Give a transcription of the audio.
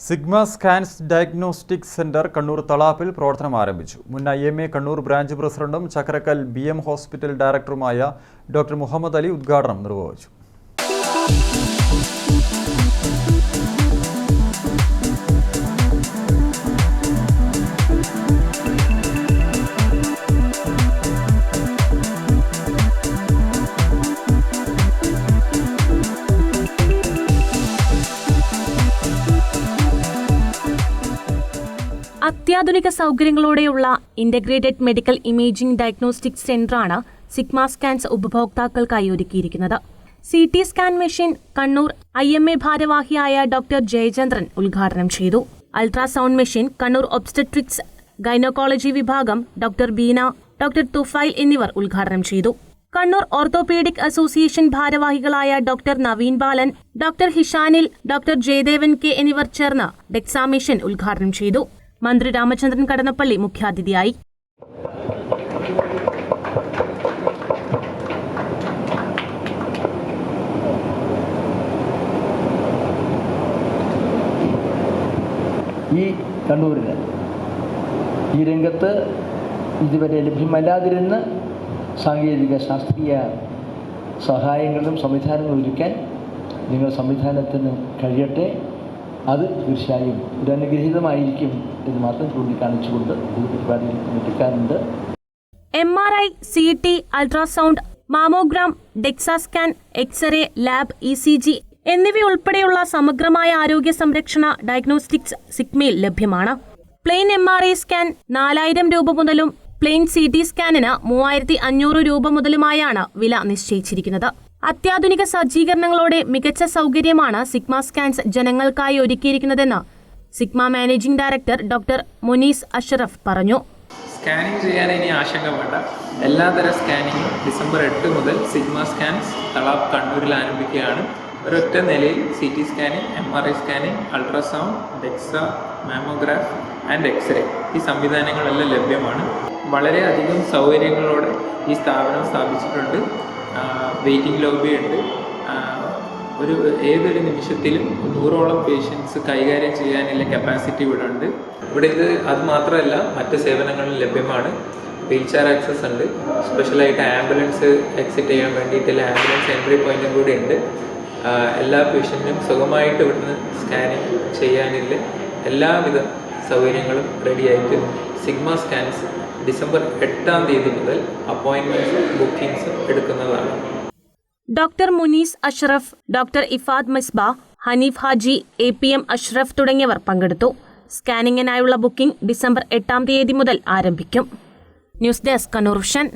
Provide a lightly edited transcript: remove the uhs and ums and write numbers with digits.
Sigma scans diagnostic centre Kannur തളാപ്പിൽ പ്രവർത്തനം ആരംഭിച്ചു. മുൻ IMA കണ്ണൂർ ബ്രാഞ്ച് പ്രസിഡന്റും ചക്കരക്കൽ BM ഹോസ്പിറ്റൽ ഡയറക്ടറുമായ ഡോക്ടർ മുഹമ്മദ് അലി ഉദ്ഘാടനം നിർവഹിച്ചു. അത്യാധുനിക സൗകര്യങ്ങളോടെയുള്ള ഇന്റഗ്രേറ്റഡ് മെഡിക്കൽ ഇമേജിംഗ് ഡയഗ്നോസ്റ്റിക് സെന്ററാണ് സിഗ്മ സ്കാൻസ് ഉപഭോക്താക്കൾക്കായി ഒരുക്കിയിരിക്കുന്നത്. CT scan machine Kannur IMA ഭാരവാഹിയായ ഡോക്ടർ ജയചന്ദ്രൻ ഉദ്ഘാടനം ചെയ്തു. Ultrasound machine Kannur obstetrics gynaecology വിഭാഗം ഡോക്ടർ ബീന, ഡോക്ടർ തുഫൈൽ എന്നിവർ ഉദ്ഘാടനം ചെയ്തു. കണ്ണൂർ ഓർത്തോപീഡിക് അസോസിയേഷൻ ഭാരവാഹികളായ doctor Naveen Balan, doctor Hishanil, doctor Jayadevan K എന്നിവർ ചേർന്ന് ഡെക്സാ മെഷീൻ ഉദ്ഘാടനം ചെയ്തു. മന്ത്രി രാമചന്ദ്രൻ കടന്നപ്പള്ളി മുഖ്യാതിഥിയായി. ഈ കണ്ണൂരിന് ഈ രംഗത്ത് ഇതുവരെ ലഭ്യമല്ലാതിരുന്ന സാങ്കേതിക ശാസ്ത്രീയ സഹായങ്ങളും സംവിധാനങ്ങളും ഒരുക്കാൻ നിങ്ങൾ സംവിധാനത്തിന് കഴിയട്ടെ. അത് തീർച്ചയായും ഒരു അനുഗ്രഹീതമായിരിക്കും എന്ന് മാത്രം ചൂണ്ടിക്കാണിച്ചുകൊണ്ട് ഈ പരിപാടിയിൽ എത്തിക്കാറുണ്ട്. MRI, CT, ultrasound, mammogram, DEXA scan, X-ray, lab, ECG എന്നിവയുൾപ്പെടെയുള്ള സമഗ്രമായ ആരോഗ്യ സംരക്ഷണ ഡയഗ്നോസ്റ്റിക്സ് സിഗ്മയിൽ ലഭ്യമാണ്. പ്ലെയിൻ MRI സ്കാൻ 4000 രൂപ മുതലും പ്ലെയിൻ CT സ്കാനിന് 3500 രൂപ മുതലുമായാണ് വില നിശ്ചയിച്ചിരിക്കുന്നത്. അത്യാധുനിക സജ്ജീകരണങ്ങളോടെ മികച്ച സൗകര്യമാണ് സിഗ്മ സ്കാൻസ് ജനങ്ങൾക്കായി ഒരുക്കിയിരിക്കുന്നതെന്ന് Sigma managing director doctor Munees Ashraf പറഞ്ഞു. സ്കാനിങ് ചെയ്യാൻ ഇനി ആശങ്ക വേണ്ട. എല്ലാതരം സ്കാനിങ്ങും December 8 മുതൽ സിഗ്മ സ്കാൻസ് തളാപ്പ് കണ്ണൂരിൽ ആരംഭിക്കുകയാണ്. ഒരൊറ്റ നിലയിൽ CT scanning, MRI scanning, ultrasound, DEXA, mammograph and x-ray ഈ സംവിധാനങ്ങളെല്ലാം ലഭ്യമാണ്. വളരെയധികം സൗകര്യങ്ങളോടെ ഈ സ്ഥാപനം സ്ഥാപിച്ചിട്ടുണ്ട്. വെയിറ്റിംഗ് ലോബി ഉണ്ട്. ഏതൊരു നിമിഷത്തിലും 100ഓളം പേഷ്യൻസ് കൈകാര്യം ചെയ്യാനുള്ള കപ്പാസിറ്റി ഇവിടെ ഉണ്ട്. ഇവിടെ അത് മാത്രമല്ല, മറ്റ് സേവനങ്ങളും ലഭ്യമാണ്. വീൽചെയർ ആക്സസ് ഉണ്ട്. സ്പെഷ്യലായിട്ട് ആംബുലൻസ് എക്സിറ്റ് ചെയ്യാൻ വേണ്ടിയിട്ടുള്ള ആംബുലൻസ് എൻട്രി പോയിന്റും കൂടി ഉണ്ട്. എല്ലാ പേഷ്യൻറ്റിനും സുഖമായിട്ട് ഇവിടുന്ന് സ്കാനിങ് ചെയ്യാനുള്ള എല്ലാവിധ സൗകര്യങ്ങളും റെഡിയായിട്ട് സിഗ്മ സ്കാൻസ് December 8 മുതൽ അപ്പോയിൻമെൻറ്റ്സും ബുക്കിംഗ്സും എടുക്കുന്നതാണ്. Doctor Munees Ashraf, doctor Ifad Misba, Hanif Haji, APM Ashraf തുടങ്ങിയവർ പങ്കെടുത്തു. സ്കാനിങ്ങിനായുള്ള ബുക്കിംഗ് December 8 മുതൽ ആരംഭിക്കും. News desk Kannur vision.